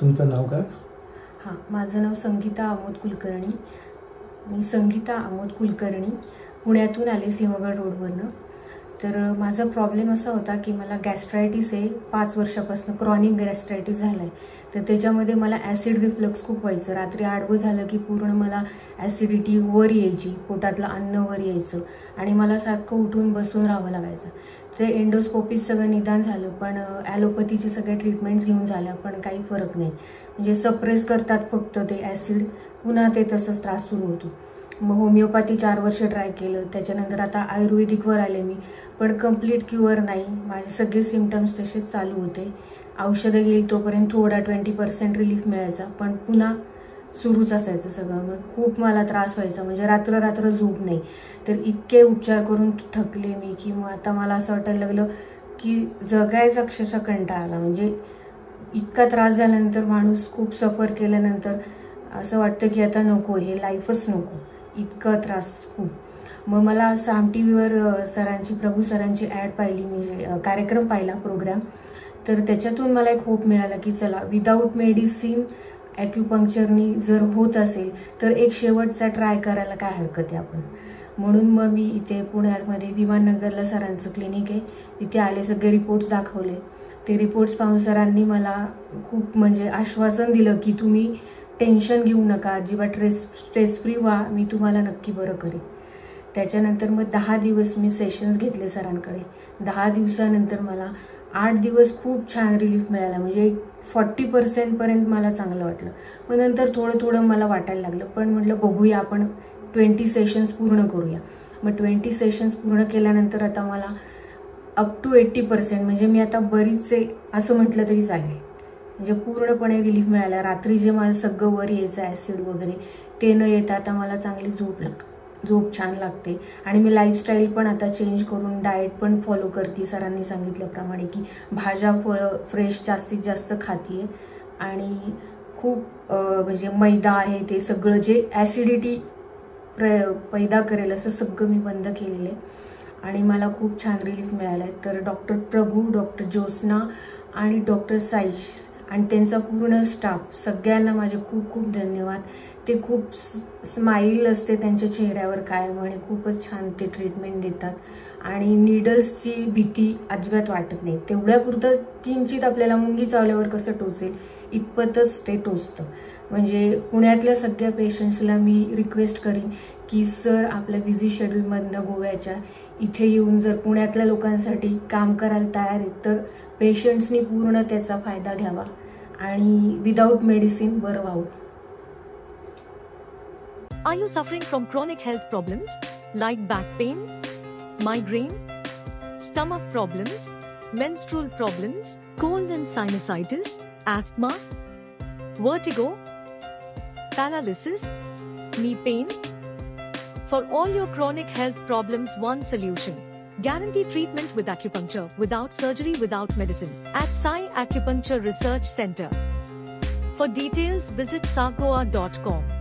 तुमचं नाव काय? हां, माझं नाव संगीता आमोद कुलकर्णी. मी संगीता आमोद कुलकर्णी पुण्यातून आले, सिंहगड रोडवरनं. तर माझा प्रॉब्लेम असा होता की मला गॅस्ट्रायटिस आहे, 5 वर्षापासून क्रॉनिक गॅस्ट्रायटिस झाला आहे. तर त्याच्यामध्ये मला ॲसिड रिफ्लक्स खूप व्हायचं. रात्री आडवं झालं की पूर्ण मला ॲसिडिटी वर यायची, पोटातलं अन्न वर यायचं आणि मला सारखं उठून बसून राहावं लागायचं. ते एंडोस्कोपीत सगळं निदान झालं, पण ॲलोपॅथीचे सगळे ट्रीटमेंट्स घेऊन झाल्या, पण काही फरक नाही. म्हणजे सप्रेस करतात फक्त ते ॲसिड, पुन्हा ते तसंच त्रास सुरू होतो. मग होमिओपॅथी 4 वर्ष ट्राय केलं, त्याच्यानंतर आता आयुर्वेदिकवर आले मी, पण कम्प्लीट क्युअर नाही. माझे सगळे सिम्पटम्स तसेच चालू होते. औषधं घेईल तोपर्यंत थोडा 20% रिलीफ मिळायचा, पण पुन्हा सुरूच असायचं सगळं. मग खूप मला त्रास व्हायचा, म्हणजे रात्र झोप नाही. तर इतके उपचार करून थकले मी की मग आता मला असं वाटायला लागलं की जगायचा अक्षरशः कंटाळा आला. म्हणजे इतका त्रास झाल्यानंतर, माणूस खूप सफर केल्यानंतर असं वाटतं की आता नको, हे लाईफच नको, इतका त्रास खूप. मग मला साम टीव्हीवर सरांची, प्रभू सरांची ॲड पाहिली, मी कार्यक्रम पाहिला, प्रोग्राम. तर त्याच्यातून मला एक होप मिळाला की चला, विदाऊट मेडिसिन ॲक्युपंक्चरनी जर होत असेल तर एक शेवटचा ट्राय करायला काय हरकत आहे आपण. म्हणून मग मी इथे पुण्यामध्ये विमाननगरला सरांचं क्लिनिक आहे, तिथे आले, सगळे रिपोर्ट्स दाखवले. ते रिपोर्ट्स पाहून सरांनी मला खूप म्हणजे आश्वासन दिलं की तुम्ही टेन्शन घेऊ नका, अजिबात स्ट्रेस फ्री व्हा, मी तुम्हाला नक्की बरं करेन. त्याच्यानंतर मग 10 दिवस मी सेशन्स घेतले सरांकडे. 10 दिवसानंतर मला 8 दिवस खूप छान रिलीफ मिळाला, म्हणजे 40% पर्यंत मला चांगलं वाटलं. मग नंतर थोडं मला वाटायला लागलं, पण म्हटलं बघूया, आपण 20 सेशन्स पूर्ण करूया. मग 20 सेशन्स पूर्ण केल्यानंतर आता मला अप टू 80%, म्हणजे मी आता बरीच आहे असं म्हटलं तरी चालेल, म्हणजे पूर्णपणे रिलीफ मिळाला. रात्री जे मला सगळं वर यायचं ॲसिड वगैरे ते न येता आता मला चांगली झोप छान लागते. आणि मी लाईफस्टाईल पण आता चेंज करून डाएट पण फॉलो करते, सरांनी सांगितल्याप्रमाणे की भाज्या फळं फ्रेश जास्तीत जास्त खातीये आणि खूप म्हणजे मैदा आहे ते सगळं जे ॲसिडिटी पैदा करेल असं सगळं मी बंद केलेलं आहे आणि मला खूप छान रिलीफ मिळाला आहे. तर डॉक्टर प्रभू, डॉक्टर ज्योत्स्ना आणि डॉक्टर साईश आणि त्यांचा पूर्ण स्टाफ, सगळ्यांना माझे खूप खूप धन्यवाद. ते खूप स्माईल असते त्यांच्या चेहऱ्यावर कायम आणि खूपच छान ते ट्रीटमेंट देतात आणि नीडल्सची भीती अजिबात वाटत नाही. तेवढ्यापुरतं किंचित आपल्याला मुंगी चावल्यावर कसं टोचेल इतपतच ते टोचतं. म्हणजे पुण्यातल्या सगळ्या पेशंट्सला मी रिक्वेस्ट करीन की सर, आपल्या बिझी शेड्यूलमधनं गोव्याच्या इथे येऊन जर पुण्यातल्या लोकांसाठी काम करायला तयार आहेत तर पेशंट्सनी पूर्ण त्याचा फायदा घ्यावा आणि विदाऊट मेडिसिन बरं व्हावं. Are you suffering from chronic health problems like back pain, migraine, stomach problems, menstrual problems, cold and sinusitis, asthma, vertigo, paralysis, knee pain? For all your chronic health problems, one solution. Guaranteed treatment with acupuncture, without surgery, without medicine, at Sai Acupuncture Research Center. For details, visit sagoa.com.